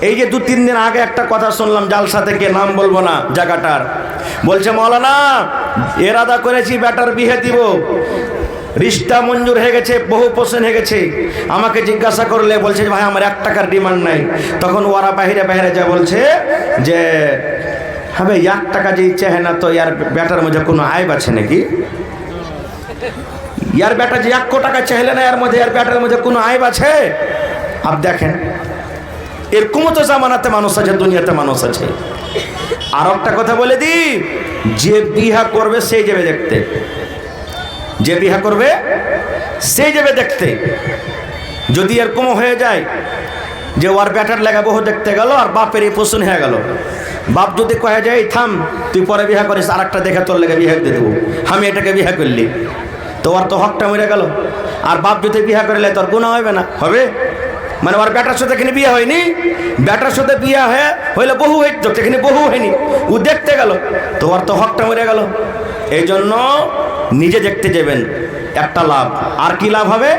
এই যে 2-3 দিন আগে একটা কথা শুনলাম জালসা থেকে, নাম বলবো না জায়গাটার, বলছে মৌলানা এরাদা করেছি বেটার বিয়ে দিব, রিশতা মঞ্জুর হয়ে গেছে, বহু পছন্দ হয়ে গেছে। আমাকে জিজ্ঞাসা করলে বলছে ভাই আমার 1 টাকার ডিমান্ড নাই। তখন ওরা বাহিরে বাহিরে যা বলছে যে হবে 1 টাকা যে চাহে না তো ইয়ার বেটার মধ্যে কোনো আইব আছে নাকি? ইয়ার বেটা যে 1 টাকা চাইলে না, এর মধ্যে ইয়ার বেটার মধ্যে কোনো আইব আছে? আপ দেখেন এরকমও তো জামানাতে মানুষ আছে, দুনিয়াতে মানুষ আছে। আর একটা কথা বলে দি, যে বিহা করবে সেই যাবে দেখতে, যে বিহা করবে সেই যাবে দেখতে। যদি এরকম হয়ে যায় যে ওর বেটার লাগা বহু দেখতে গেল আর বাপের এই পছন্দ হয়ে গেল, বাপ যদি কয়ে যায় থাম তুই পরে বিহা করিস, আর একটা দেখে তোর লেগে বিহা দিয়ে দেবো, আমি এটাকে বিহা করলি, তো ওর তো হকটা মরে গেল। আর বাপ যদি বিহা করলে তোর গুনাহ হবে না? হবে। মানে ওর বেটার সাথে এখানে বিয়ে হয়নি, বেটার সাথে বিয়ে হইলে বহু হইতো, এখানে বহু হয়নি, ও দেখতে গেল, তো ওর তো হকটা মরে গেল। এই জন্য নিজে দেখতে যাবেন, একটা লাভ। আর কি লাভ হবে?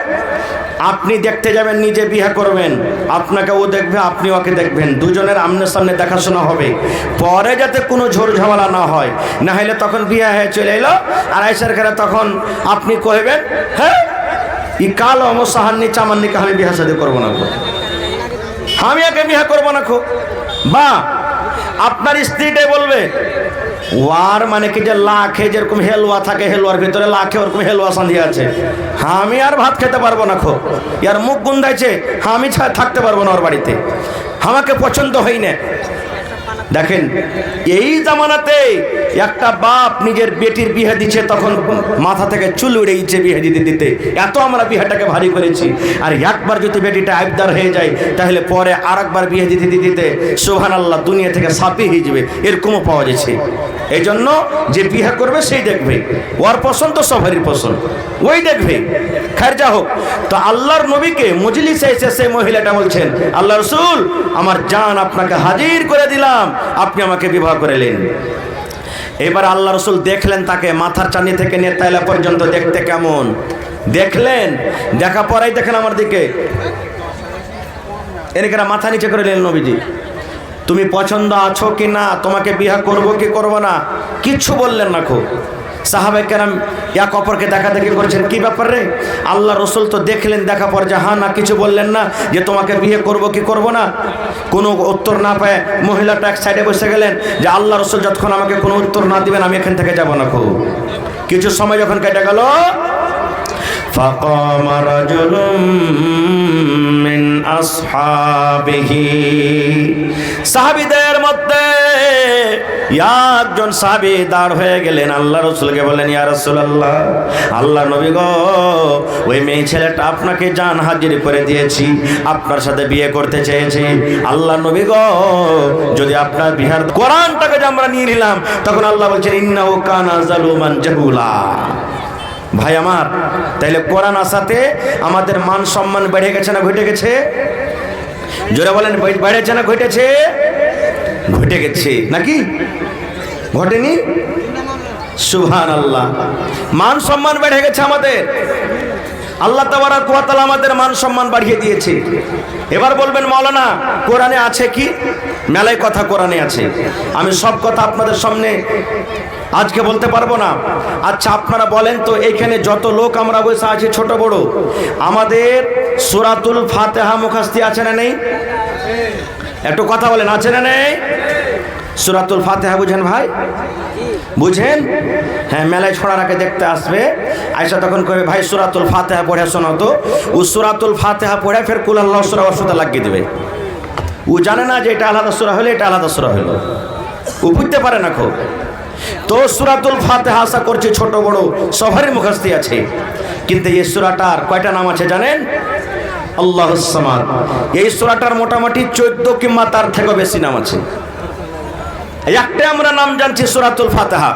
আপনি দেখতে যাবেন, নিজে বিয়ে করবেন, আপনাকে ও দেখবে, আপনি ওকে দেখবেন, দুজনের আমনের সামনে দেখাশোনা হবে, পরে যাতে কোনো ঝোর ঝামেলা না হয়। না হলে তখন বিয়ে হয়ে চলে এলো আর আইসার খেলা, তখন আপনি কহবেন হ্যাঁ ই কালো আমার সাহান্নি চামান্নিকে আমি বিহা শাদী করবো না, আমি একে বিহা করবো না। বা আপনার স্ত্রীটাই বলবে ওয়ার মানে কি যে লাখে যেরকম হেলুয়া থাকে, হেলুয়ার ভিতরে লাখে ওরকম হেলুয়া সাঁধি আছে, আমি আর ভাত খেতে পারবো না, ইয়ার মুখ গুন্দাইছে, আমি থাকতে পারবো না ওর বাড়িতে, আমাকে পছন্দ হয় না। দেখেন এই জামানাতে একটা বাপ নিজের বেটির বিয়ে দিচ্ছে, তখন মাথা থেকে চুল উড়ে গেছে বিয়ে দিতে দিতে, এত আমরা বিয়েটাকে ভারী করেছি। আর একবার যদি বেটিটা আবদার হয়ে যায়, তাহলে পরে আর একবার বিয়ে দিতে দিতে সুবহানাল্লাহ দুনিয়া থেকে সাপি হয়ে যাবে, এরকমও পাওয়া যাচ্ছে। এই জন্য যে বিয়ে করবে সেই দেখবে, ওর পছন্দ সবারই পছন্দ, ওই দেখবে। খায়ের যা হোক, তো আল্লাহর নবীকে মজলিসে এসে সেই মহিলাটা বলছেন আল্লাহ রাসূল আমার জান আপনাকে হাজির করে দিলাম, আপনি আমাকে বিবাহ করেলেন। এবার আল্লাহ রাসূল দেখলেন তাকে, মাথার চাঁদি থেকে নিয়ে তাইলা পর্যন্ত দেখতে কেমন দেখলেন, দেখা পরেই দেখেন আমার দিকে, এদিকে মাথা নিচে করে নিলেন নবীজি, তুমি পছন্দ আছো কি না, তোমাকে বিয়ে করবো কি করবো না, কিচ্ছু বললেন না। সাহাবায়ে কেরাম এক অপরকে দেখা দেখি করেছেন, কি ব্যাপার রে? আল্লাহ রসুল তো দেখলেন, দেখা পর যে হ্যাঁ না, কিছু বললেন না যে তোমাকে বিয়ে করব কি করব না। কোনো উত্তর না পেয়ে মহিলাটা এক সাইডে বসে গেলেন যে আল্লাহ রসুল যতক্ষণ আমাকে কোনো উত্তর না দিবেন আমি এখান থেকে যাব না। কিছু সময় যখন কেটে গেল, فقام رجل من أصحابه, সাহাবীদের মধ্যে একজন সাহাবী দাঁড় হয়ে গেলেন, আল্লাহ রাসূলকে বললেন ইয়া রাসূলুল্লাহ, আল্লাহ নবী গো, ওই মেয়ে ছেলেটা আপনাকে জান হাজির করে দিয়েছি, আপনার সাথে বিয়ে করতে চেয়েছি। আল্লাহ নবী গো, যদি আপনার বিহার কোরআনটাকে যে আমরা নিয়ে নিলাম, তখন আল্লাহ বলছেন ইন্নাহু কানা জালুমান জাহুলা। ভাই আমার, তাইলে কোরআন আসাতে আমাদের মান সম্মান বেড়ে গেছে না ঘটে গেছে? জোরে বলেন, বেড়েছে না ঘটেছে? ঘটে গেছে নাকি ঘটেনি? সুবহানাল্লাহ, মান সম্মান বেড়ে গেছে আমাদের। আল্লাহ তাবারক ওয়া তাআলা আমাদের মান সম্মান বাড়িয়ে দিয়েছে। এবার বলবেন মাওলানা কোরআনে আছে কি? মেলায় কথা কোরআনে আছে, আমি সব কথা আপনাদের সামনে আজকে বলতে পারবো না। আচ্ছা আপনারা বলেন তো, এইখানে যত লোক আমরা বসে আছি ছোট বড়, আমাদের সূরাতুল ফাতিহা মুখস্থি আছে না নেই? একটু কথা বলেন, আছে না নেই? সূরাতুল ফাতিহা বুঝেন ভাই? বুঝেন? হ্যাঁ, মেলায় ছোড়ারাকে দেখতে আসবে, আয়সা তখন কবে ভাই সূরাতুল ফাতিহা পড়ে শোনাও তো। ও সূরাতুল ফাতিহা পড়ে ফের কুল আল্লাহু সূরা ওয়াসুদা লাগিয়ে দেবে। ও জানে না যে এটা আলাদা সূরা হলে এটা আলাদা সূরা হলো, ও বুঝতে পারে না। তো সূরাতুল ফাতিহা আশা করছি ছোট বড় সবারই মুখস্থি আছে, কিন্তু এই সূরাটার কয়টা নাম আছে জানেন? আল্লাহুস সামাদ। এই সূরাটার মোটামুটি 14 কিংবা তার থেকে বেশি নাম আছে। একটা আমরা নাম জানছি সূরাতুল ফাতিহা।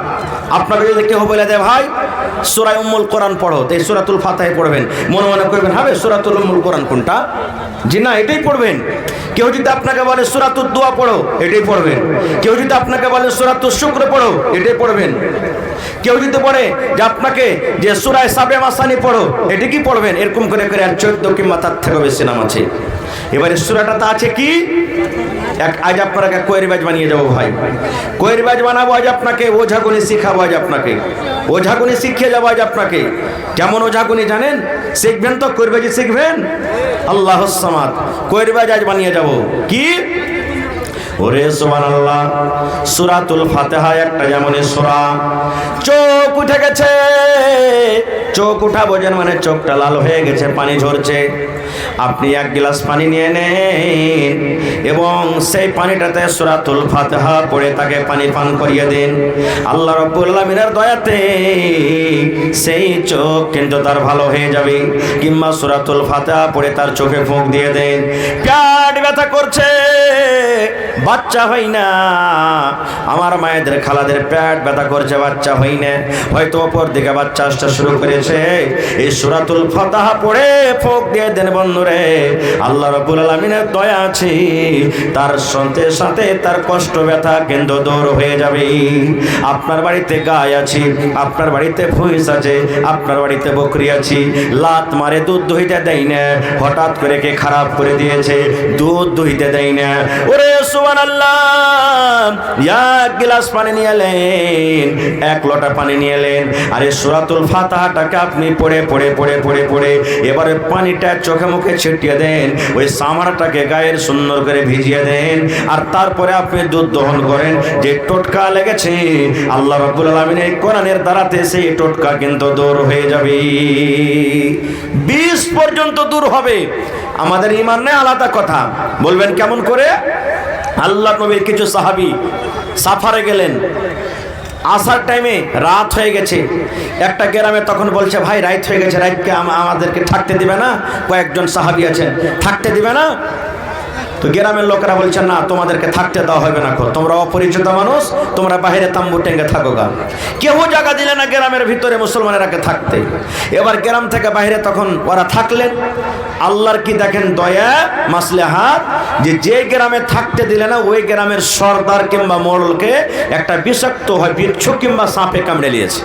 আপনারা যদি কেউ বলে দেয় ভাই সূরা উম্মুল কোরআন পড়ো, তো এই সূরাতুল ফাতিহা পড়বেন, মনে মনে করবেন হবে সূরাতুল উম্মুল কোরআন কোনটা? জি না, এটাই পড়বেন। কেউ যদি আপনাকে বলে সূরাতুদ দোয়া পড়ো, এটাই পড়বেন। কেউ যদি আপনাকে বলে সূরাতুশ শুকর পড়ো, এটাই পড়বেন। কেউ যদি বলে যে আপনাকে যে সূরা সাবে মাসানি পড়ো, এটা কি পড়বেন। এরকম করে করে আর 14 কিংবা তার থেকে বেশি নাম আছে। এবারে সূরাটা তা আছে কি? আজ আপনাকে কোয়েরবাজ বানিয়ে যাবো ভাই, কোয়েরবাজ বানাবো আজ আপনাকে, ওঝাগুনি শিখাবো আজ আপনাকে, ওঝাগুনি শিখিয়ে যাবো আজ আপনাকে। কেমন ওঝাগুনি জানেন? শিখবেন তো, কোয়েরবাজি শিখবেন। আল্লাহুস সামাদ, কোয়েরবাজ আজ বানিয়ে যাবো। কি ওরে সুবহানাল্লাহ, সূরাতুল ফাতিহা একটা যেমন সূরা, চোখ উঠে গেছে, চোখ উঠা বোঝেন মানে চোখটা লাল হয়ে গেছে, পানি ঝরছে। আপনি এক গ্লাস পানি নিয়ে নেন এবং সেই পানিটাতে সূরাতুল ফাতিহা পড়ে তাকে পানি পান করিয়ে দিন। আল্লাহ রাব্বুল আলামিনের দয়াতে সেই চোখ কিন্তু তার ভালো হয়ে যাবে। কিংবা সূরাতুল ফাতিহা পড়ে তার চোখে ফুঁক দিয়ে দেন। পেট ব্যথা করছে, বাচ্চা হয় না, আমার মায়েদের খালাদের পেট ব্যথা করছে, বাচ্চা হয় না, হয়তো অপর দিকে বাচ্চা আসতে শুরু করেছে, এই সূরাতুল ফাতিহা পড়ে ফুঁক দিয়ে দেন বন্ধুরে। আল্লাহ রাব্বুল আলামিনের দয়া আছে, তার সাথে সাথে তার কষ্ট ব্যথা কিন্তু দূর হয়ে যাবে। আপনার বাড়িতে গাই আছে, আপনার বাড়িতে ভুঁইস আছে, আপনার বাড়িতে বকরি আছে, লাত মারে দুধ দইতে দেয় না, হঠাৎ করে কে খারাপ করে দিয়েছে, দুধ দইতে দেয় না। ওরে সুবহানাল্লাহ, এক গ্লাস পানি নিয়ে এলেন, এক লোটা পানি নিয়ে এলেন, আর এই সূরাতুল ফাতিহাটাকে আপনি পড়ে পড়ে পড়ে পড়ে পড়ে এবারে পানিটা চোখে মুখে ছিটিয়ে দেন, ওই সামারটাকে গায়ের সুন্দর করে ভিজিয়ে দেন, আর তারপরে আপনি দুধ দহন করেন। যে টোটকা লেগেছে আল্লাহ রাব্বুল আলামিনের কোরআনের দ্বারাতে সেই টোটকা কিন্তু দূর হয়ে যাবে, 20 পর্যন্ত দূর হবে। আমাদের ঈমান নেই আলাদা কথা, বলবেন কেমন করে? আল্লাহ নবীর কিছু সাহাবী সাফারে গেলেন, আসার টাইমে রাত হয়ে গেছে, একটা গ্রামে তখন বলছে ভাই রাত হয়ে গেছে, রাতকে আমাদেরকে থাকতে দিবে না? কয়েকজন সাহাবী আছেন, থাকতে দিবে না? তো গ্রামের লোকেরা বলছেন না, তোমাদেরকে থাকতে দেওয়া হবে না, তোমরা অপরিচিত মানুষ, তোমরা বাইরে তাম্বু টেঙ্গে থাকো গা। কেউ জায়গা দিলে না গ্রামের ভিতরে মুসলমানেরাকে থাকতে। এবার গ্রাম থেকে বাইরে তখন ওরা থাকলেন। আল্লাহর কি দেখেন দয়া, মাসলেহাত, যে গ্রামে থাকতে দিলে না ওই গ্রামের সর্দার কিংবা মোড়লকে একটা বিষাক্ত হয় বিচ্ছু কিংবা সাপে কামড়ে নিয়েছে।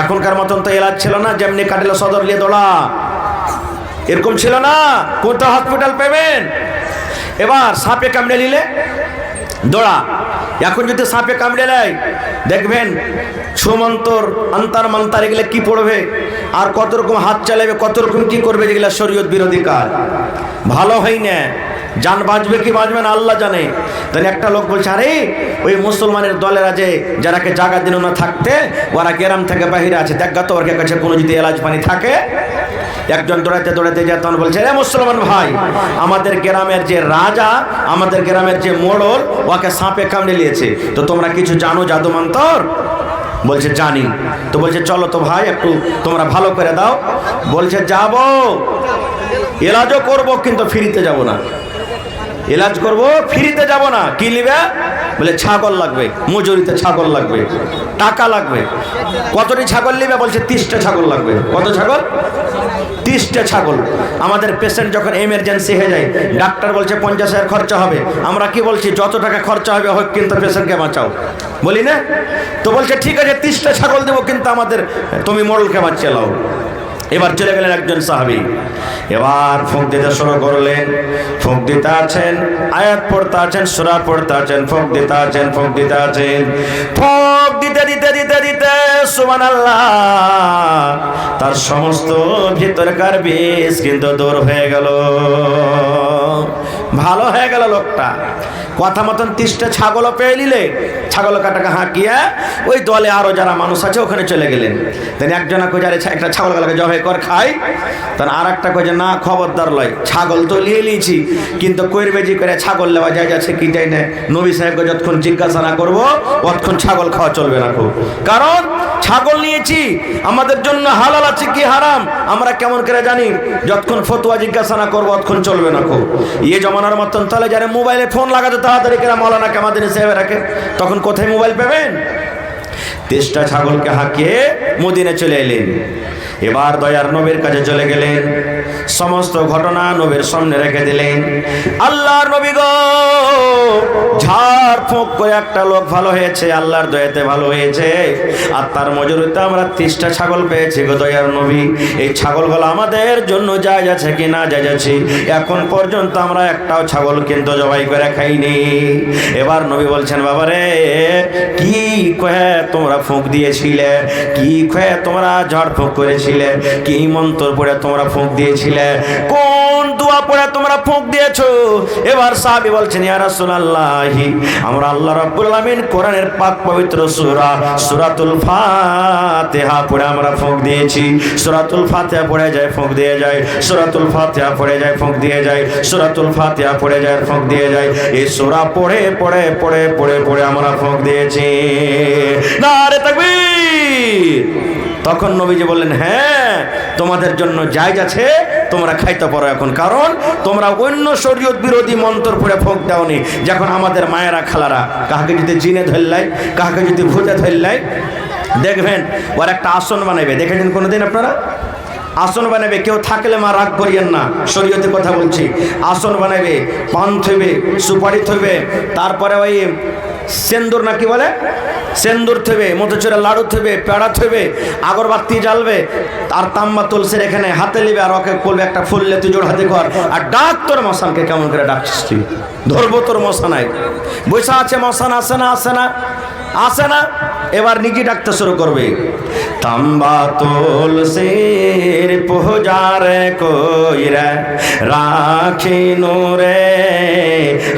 এখনকার মতন তো এলাজ ছিল না, যেমনি কাটিল সদর নিয়ে দৌড়া, এরকম ছিল না, কোথাও হসপিটাল পাবেন। এবার সাপে কামড়ে নিলে দৌড়া। এখন যদি সাপে কামড়ে নেয় দেখবেন সুমন্তর আন্তার মান্তার এগুলো কি পড়বে, আর কত রকম হাত চালাবে, কত রকম কি করবে, যেগুলো শরীয়ত বিরোধী কাজ, ভালো হয় না। জান বাঁচবে কি বাঁচবে না আল্লাহ জানে। তাহলে একটা লোক বলছে আরে ওই মুসলমানের দলেরা যে যারাকে জায়গা দিল না থাকতে, ওরা গ্রাম থেকে বাহিরে আছে, দেখা তো ওর কাছে কোনো যদি এলাজ পানি থাকে। একজন দৌড়াতে দৌড়াতে যায়, তখন বলছে রে মুসলমান ভাই, আমাদের গ্রামের যে রাজা, আমাদের গ্রামের যে মোড়ল, ওকে সাপে কামড়ে নিয়েছে, তো তোমরা কিছু জানো জাদু মন্তর? বলছে জানি। তো বলছে চলো তো ভাই একটু তোমরা ভালো করে দাও। বলছে যাবো, এলাজও করবো, কিন্তু ফ্রিতে যাব না। এলাজ করবো, ফ্রিতে যাব না। কি নিবে? বলে ছাগল লাগবে, মজুরিতে ছাগল লাগবে, টাকা লাগবে। কতটি ছাগল নিবে? বলছে 30টা ছাগল লাগবে। কত ছাগল? 30টা ছাগল। আমাদের পেশেন্ট যখন এমার্জেন্সি হয়ে যায়, ডাক্তার বলছে 50,000 খরচা হবে, আমরা কি বলছি যত টাকা খরচা হবে হোক, কিন্তু পেশেন্টকে বাঁচাও, বলি না? তো বলছে ঠিক আছে 30টা ছাগল দেবো, কিন্তু আমাদের তুমি মোড়লকে বাঁচিয়ে লাও। এবার চলে গেলেন একজন সাহাবী, এবার ফুঁক দিতে শুরু করলেন। ফুঁক দিতে আছেন, আয়াত পড়তে আছেন, সূরা পড়তে আছেন, ফুঁক দিতে আছেন, ফুঁক দিতে আছেন। ফুঁক দিতে দিতে দিতে দিতে সুবহানাল্লাহ, তার সমস্ত ভিতরকার বিষ কিন্তু দূর হয়ে গেল, ভালো হয়ে গেল লোকটা। কথা মতন 30টা ছাগলও পেয়ে নিলে, ছাগল কাটাকে হাঁকিয়ে ওই দলে আরো যারা মানুষ আছে ওখানে চলে গেলেন। দেন একজনা কই যারে একটা ছাগল গালাকে জবাই কর খাই, তখন আর একটা কই যে না খবরদার লয়, ছাগল তো নিয়ে নিয়েছি, কিন্তু কইরবেজি করে ছাগল নেওয়া যায় যাচ্ছে কি যায় না। নবী সাহেবকে যতক্ষণ জিজ্ঞাসা না করবো ততক্ষণ ছাগল খাওয়া চলবে না, খুব কারণ ছাগল নিয়েছি, আমাদের জন্য হালাল আছে কি হারাম আমরা কেমন করে জানি? যতক্ষণ ফতোয়া জিজ্ঞাসা না করবো ততক্ষণ চলবে না। খুব ইয়ে জমানার মতন তাহলে যারা মোবাইলে ফোন লাগাতে তাড়াতাড়ি করে মৌলানা কামাদিনী সাহেব রাখে, তখন কোথায় মোবাইল পাবেন? 30টা ছাগলকে হাঁকিয়ে মদিনে চলে এলেন। এবার দয়ার নবীর কাছে চলে গেলেন। সমস্ত ঘটনা নবীর সামনে রেখে দিলেন। আল্লাহর নবী গো ঝাড় ফুঁক করে একটা লোক ভালো হয়েছে, আল্লাহর দয়াতে ভালো হয়েছে, আর তার মজুরিতে আমরা 30টা ছাগল পেয়েছি গো দয়ার নবী। এই ছাগলগুলো আমাদের জন্য জায়েজ আছে কি না জায়েজ আছে? এখন পর্যন্ত আমরা একটাও ছাগল কিন্তু জবাই করে খাইনি। এবার নবী বলছেন, বাবারে কি কয়ে তোমরা ফুঁক দিয়েছিলে, কি কয়ে তোমরা ঝাড় ফুঁক করেছিলে, কি মন্ত্র পড়ে তোমরা ফুঁক দিয়েছিলে, কোন দোয়া পড়ে তোমরা ফুঁক দিয়েছো? এবার সাহাবী বলছেন, ইয়া রাসূলুল্লাহ, আমরা আল্লাহ রাব্বুল আলামিন কোরআনের পাক পবিত্র সূরা সূরাতুল ফাতিহা পড়ে আমরা ফুঁক দিয়েছি। সূরাতুল ফাতিহা পড়ে যায় ফুঁক দিয়ে যায়, সূরাতুল ফাতিহা পড়ে যায় ফুঁক দিয়ে যায়, সূরাতুল ফাতিহা পড়ে যায় ফুঁক দিয়ে যায়। এই সূরা পড়ে পড়ে পড়ে পড়ে পড়ে আমরা ফুঁক দিয়েছি। নারে তাকবীর। তখন নবীজি বললেন, হ্যাঁ তোমাদের জন্য জায়েজ আছে, তোমরা খাইতে পারো এখন, কারণ তোমরা অন্য শরীয়ত বিরোধী মন্ত্র পড়ে ফুঁক দাওনি। যখন আমাদের মায়েরা খালারা কাহাকে যদি জিনে ধরলাই, কাহাকে যদি ভূতে ধরলাই, দেখবেন ওর একটা আসন বানাইবে, দেখেছেন কোনোদিন আপনারা? আসন বানাবে, কেউ থাকলে মা রাগ করিয়েন না, শরীয়তে কথা বলছি। আসন বানাবে, পান থইবে, সুপারি থইবে, তারপরে ওই সেন্দুর না কি বলে, সেন্দুর থইবে, মধুচুরা লাড়ু থইবে, পেড়া থইবে, আগরবাতি জ্বালবে, আর তাম্বা তুলসের এখানে হাতে নিবে, আর ওকে বলবে একটা ফুল লে তুই জোড় হাতে কর, আর ডাক তোর মশানকে। কেমন করে ডাকছিস তুই? ধরবো তোর মশানায়। বৈশা আছে মশান, আসে না আসে না আসে না, এবার নিজে ডাকতে শুরু করবে। তাম্বা তুলসির পূজারে কইরা রাখি নুরে,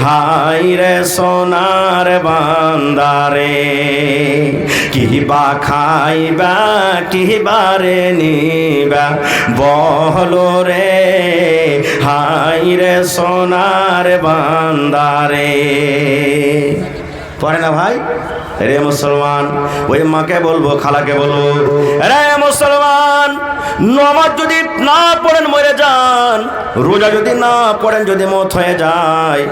হাই রে সোনার বান্দারে, কিবা খাইবা কিবারে নিবা বলো রে, হাই রে সোনার বান্দারে। পড়ে না ভাই? রে মুসলমান, ওই মাকে বলবো, খালাকে বলবো, রে মুসলমান, নামাজ যদি না পড়েন মরে যান, রোজা যদি না পড়েন যদি মত হয়ে যায়,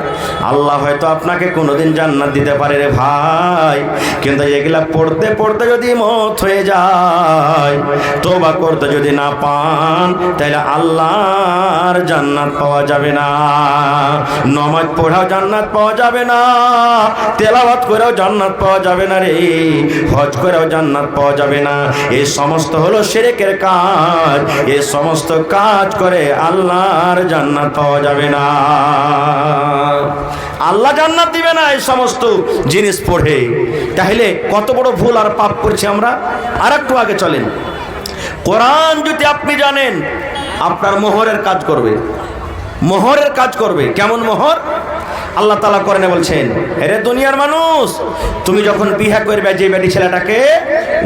আল্লাহ হয়তো আপনাকে কোনোদিন জান্নাত দিতে পারে রে ভাই। কিন্তু এগুলা পড়তে পড়তে যদি মত হয়ে যায়, তওবা করতে যদি না পান, তাহলে আল্লাহর জান্নাত পাওয়া যাবে না। নামাজ পড়াও জান্নাত পাওয়া যাবে না, তেলাওয়াত করেও জান্নাত পাওয়া যাবে না রে, হজ করেও জান্নাত পাওয়া যাবে না। এই সমস্ত হলো শিরকের কাজ, এই সমস্ত কাজ করে আল্লাহর জান্নাত পাওয়া যাবে না, আল্লাহ জান্নাত দিবে না এই সমস্ত জিনিস পড়ে। তাহলে কত বড় ভুল আর পাপ করছি আমরা। আর একটু আগে চলেন, কোরআন যদি আপনি জানেন, আপনার মোহরের কাজ করবে, মোহরের কাজ করবে। কেমন মোহর? আল্লাহ তাআলা কোরআনে বলছেন, এরে দুনিয়ার মানুষ, তুমি যখন বিয়ে করবে যে বেটি ছেলেটাকে,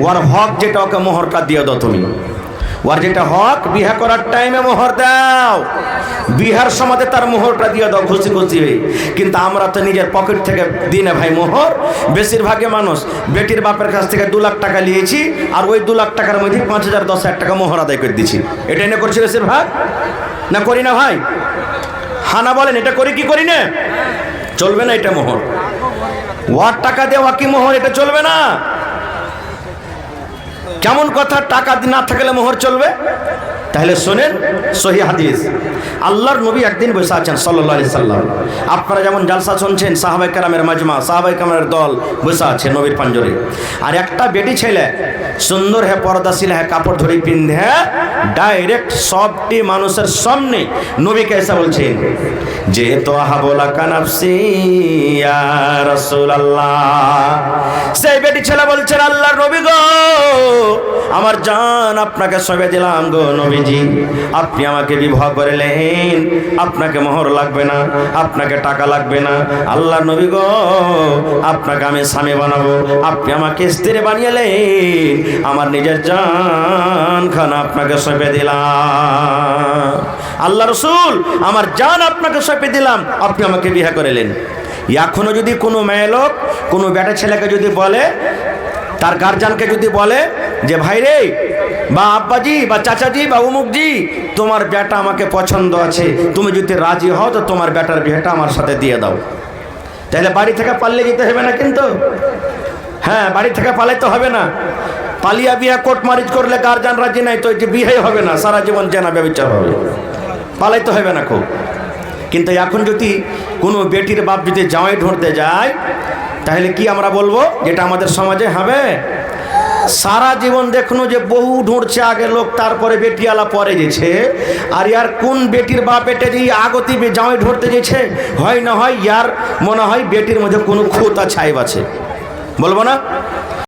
ওর হক যেটা, ওকে মোহরটা দিয়ে দাও। তুমি ওর যেটা হক, বিয়ে করার টাইমে মোহর দাও, বিহার সমাজে তার মোহরটা দিয়ে দাও, খুশি খুশি হয়ে। কিন্তু আমরা তো নিজের পকেট থেকে দিই না ভাই মোহর। বেশিরভাগে মানুষ বেটির বাপের কাছ থেকে 2 লাখ টাকা নিয়েছি, আর ওই 2 লাখ টাকার মধ্যে 5,000 10,000 টাকা মোহর আদায় করে দিচ্ছি। এটা এনে করছি বেশিরভাগ, না করি না ভাই? হানা বলেন, এটা করি কি করি না? চলবে না এটা মোহর। ওয়ার টাকা দেওয়া কি মোহর? এটা চলবে না। কেমন কথা, টাকা না থাকলে মোহর চলবে? তাহলে শোনেন সহিহ হাদিস। আল্লাহর নবী একদিন বসে আছেন সাল্লাল্লাহু আলাইহি সাল্লাম। আপনারা যেমন জালসা শুনছেন, সাহাবায়ে কেরামের মাজমা, সাহাবায়ে কেরামের দল বসে আছে নবীর পাঞ্জরে। আর একটা বেটি ছেলে সুন্দর হে, পর্দাশীল হে, কাপড় ধরে পিন্ধে ডাইরেক্ট সবটি মানুষের সামনে নবীকে এসে বলছেন যে, তো হাবলা কানাফসি ইয়া রাসূলুল্লাহ। সেই বেটি ছেলে বলছেন, আল্লাহর নবী গো, আমার জান আপনাকে সবে দিলাম গো নবীজি, আপনি আমাকে বিবাহ করলেন, আপনাকে মোহর লাগবে না, আপনাকে টাকা লাগবে না। আল্লাহর নবী গো, আপনাকে আমি স্বামী বানাবো, আপনি আমাকে স্ত্রী বানিয়েলেন, আমার নিজের জান খানা আপনাকে সঁপে দিলাম। আল্লাহ রসুল, আমার জান আপনাকে সঁপে দিলাম, আপনি আমাকে বিয়ে করলেন। এখনো যদি কোনো মেয়ে লোক কোনো বেটা ছেলেকে যদি বলে, তার গার্জিয়ানকে যদি বলে যে ভাই রে, বা আব্বাজি বা চাচাজি বা অমুকজি, তোমার বেটা আমাকে পছন্দ আছে, তুমি যদি রাজি হও তো তোমার বেটার বিয়েটা আমার সাথে দিয়ে দাও, তাহলে বাড়ি থেকে পালিয়ে যেতে হবে না কিন্তু। হ্যাঁ, বাড়ি থেকে পালাইতে হবে না। পালিয়া বিয়া কোর্ট ম্যারেজ করলে গার্জিয়ান রাজি নাই তো এটি বিয়ে হবে না, সারা জীবন জেনা ব্যভিচার হবে। পালাইতে হবে না খুব। কিন্তু এখন যদি কোনো বেটির বাপ যদি জামাই ঢুঁড়তে যায়, তাহলে কি আমরা বলবো যেটা আমাদের সমাজে হবে? সারা জীবন দেখনো যে বহু ঢুঁড়ছে আগে লোক, তারপরে বেটিয়ালা পরে গেছে, আর ইয়ার কোন বেটির বাপ এটা যে আগতি জামাই ঢুঁড়তে গেছে, হয় না হয় ইয়ার মনে হয় বেটির মধ্যে কোনো খুঁত ছাইব আছে, বলবো না?